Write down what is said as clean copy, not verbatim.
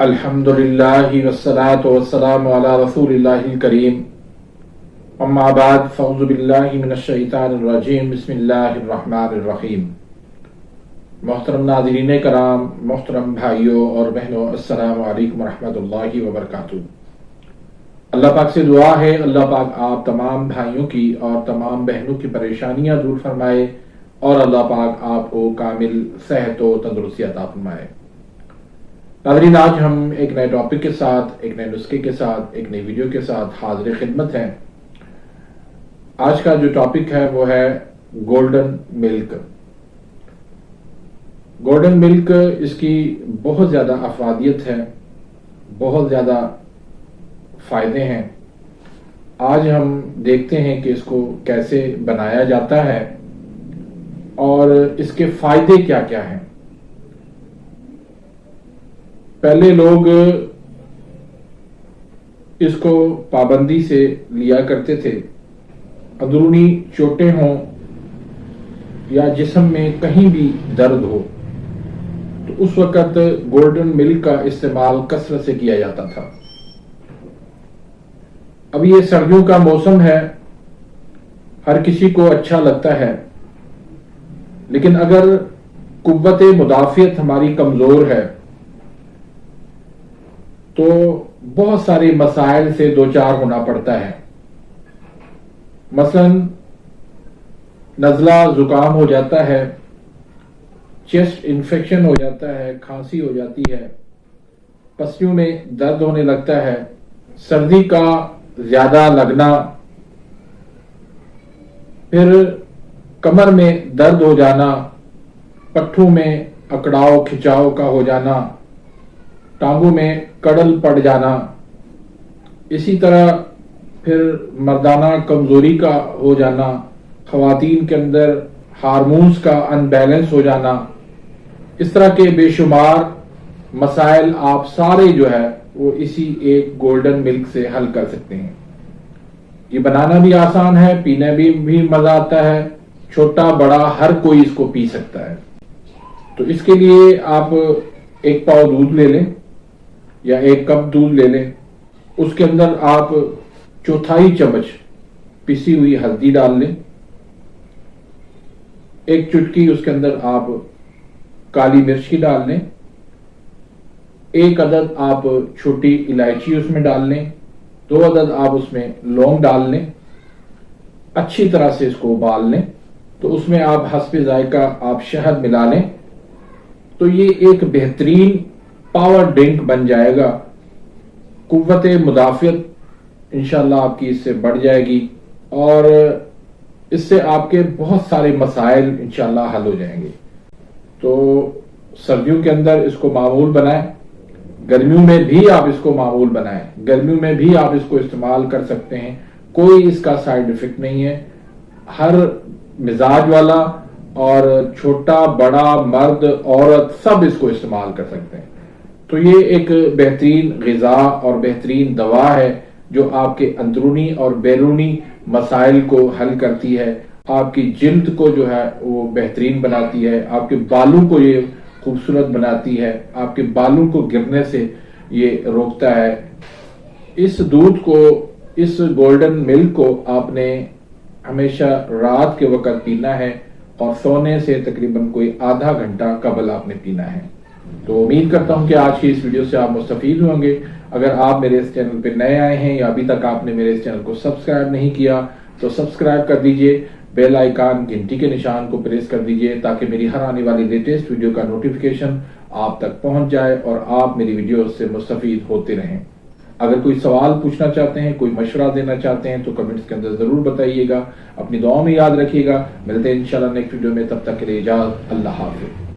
الحمدللہ والصلاة والسلام علی رسول اللہ الکریم اما بعد فاعوذ باللہ من الشیطان الرجیم بسم اللہ الرحمن الرحیم۔ محترم ناظرین کرام، محترم بھائیوں اور بہنوں، السلام علیکم ورحمۃ اللہ وبرکاتہ۔ اللہ پاک سے دعا ہے اللہ پاک آپ تمام بھائیوں کی اور تمام بہنوں کی پریشانیاں دور فرمائے اور اللہ پاک آپ کو کامل صحت و تندرستی عطا فرمائے۔ ناظرین، آج ہم ایک نئے ٹاپک کے ساتھ، ایک نئے نسخے کے ساتھ، ایک نئی ویڈیو کے ساتھ حاضر خدمت ہیں۔ آج کا جو ٹاپک ہے وہ ہے گولڈن ملک۔ گولڈن ملک، اس کی بہت زیادہ افادیت ہے، بہت زیادہ فائدے ہیں۔ آج ہم دیکھتے ہیں کہ اس کو کیسے بنایا جاتا ہے اور اس کے فائدے کیا کیا ہیں۔ پہلے لوگ اس کو پابندی سے لیا کرتے تھے۔ اندرونی چوٹیں ہوں یا جسم میں کہیں بھی درد ہو تو اس وقت گولڈن ملک کا استعمال کثرت سے کیا جاتا تھا۔ اب یہ سردیوں کا موسم ہے، ہر کسی کو اچھا لگتا ہے، لیکن اگر قوت مدافعت ہماری کمزور ہے تو بہت سارے مسائل سے دوچار ہونا پڑتا ہے۔ مثلا نزلہ زکام ہو جاتا ہے، چیسٹ انفیکشن ہو جاتا ہے، کھانسی ہو جاتی ہے، پسلیوں میں درد ہونے لگتا ہے، سردی کا زیادہ لگنا، پھر کمر میں درد ہو جانا، پٹھوں میں اکڑاؤ کھچاؤ کا ہو جانا، ٹانگوں میں کڑل پڑ جانا، اسی طرح پھر مردانہ کمزوری کا ہو جانا، خواتین کے اندر ہارمونز کا ان بیلنس ہو جانا، اس طرح کے بے شمار مسائل آپ سارے جو ہے وہ اسی ایک گولڈن ملک سے حل کر سکتے ہیں۔ یہ بنانا بھی آسان ہے، پینے بھی مزہ آتا ہے، چھوٹا بڑا ہر کوئی اس کو پی سکتا ہے۔ تو اس کے لیے آپ ایک پاؤ دودھ لے لیں یا ایک کپ دودھ لے لیں، اس کے اندر آپ چوتھائی چمچ پسی ہوئی ہلدی ڈال لیں، ایک چٹکی اس کے اندر آپ کالی مرچ کی ڈال لیں، ایک عدد آپ چھوٹی الائچی اس میں ڈال لیں، 2 عدد آپ اس میں لونگ ڈال لیں، اچھی طرح سے اس کو ابال لیں، تو اس میں آپ حسب ذائقہ آپ شہد ملا لیں، تو یہ ایک بہترین پاور ڈرنک بن جائے گا۔ قوت مدافعت انشاءاللہ آپ کی اس سے بڑھ جائے گی اور اس سے آپ کے بہت سارے مسائل انشاءاللہ حل ہو جائیں گے۔ تو سردیوں کے اندر اس کو معمول بنائیں، گرمیوں میں بھی آپ اس کو معمول بنائیں، گرمیوں میں بھی آپ اس کو استعمال کر سکتے ہیں، کوئی اس کا سائیڈ ایفیکٹ نہیں ہے۔ ہر مزاج والا اور چھوٹا بڑا مرد عورت سب اس کو استعمال کر سکتے ہیں۔ تو یہ ایک بہترین غذا اور بہترین دوا ہے جو آپ کے اندرونی اور بیرونی مسائل کو حل کرتی ہے، آپ کی جلد کو جو ہے وہ بہترین بناتی ہے، آپ کے بالوں کو یہ خوبصورت بناتی ہے، آپ کے بالوں کو گرنے سے یہ روکتا ہے۔ اس دودھ کو، اس گولڈن ملک کو آپ نے ہمیشہ رات کے وقت پینا ہے اور سونے سے تقریباً کوئی آدھا گھنٹہ قبل آپ نے پینا ہے۔ تو امید کرتا ہوں کہ آج کی اس ویڈیو سے آپ مستفید ہوں گے۔ اگر آپ میرے اس چینل پہ نئے آئے ہیں یا ابھی تک آپ نے میرے اس چینل کو سبسکرائب نہیں کیا تو سبسکرائب کر دیجئے، بیل آئیکن گھنٹی کے نشان کو پریس کر دیجئے تاکہ میری ہر آنے والی لیٹسٹ ویڈیو کا نوٹیفیکیشن آپ تک پہنچ جائے اور آپ میری ویڈیو سے مستفید ہوتے رہیں۔ اگر کوئی سوال پوچھنا چاہتے ہیں، کوئی مشورہ دینا چاہتے ہیں تو کمنٹس کے اندر ضرور بتائیے گا۔ اپنی دعاؤں میں یاد رکھیے گا۔ ملتے ہیں انشاءاللہ نیکسٹ ویڈیو میں، تب تک کے لیے اجازت، اللہ حافظ۔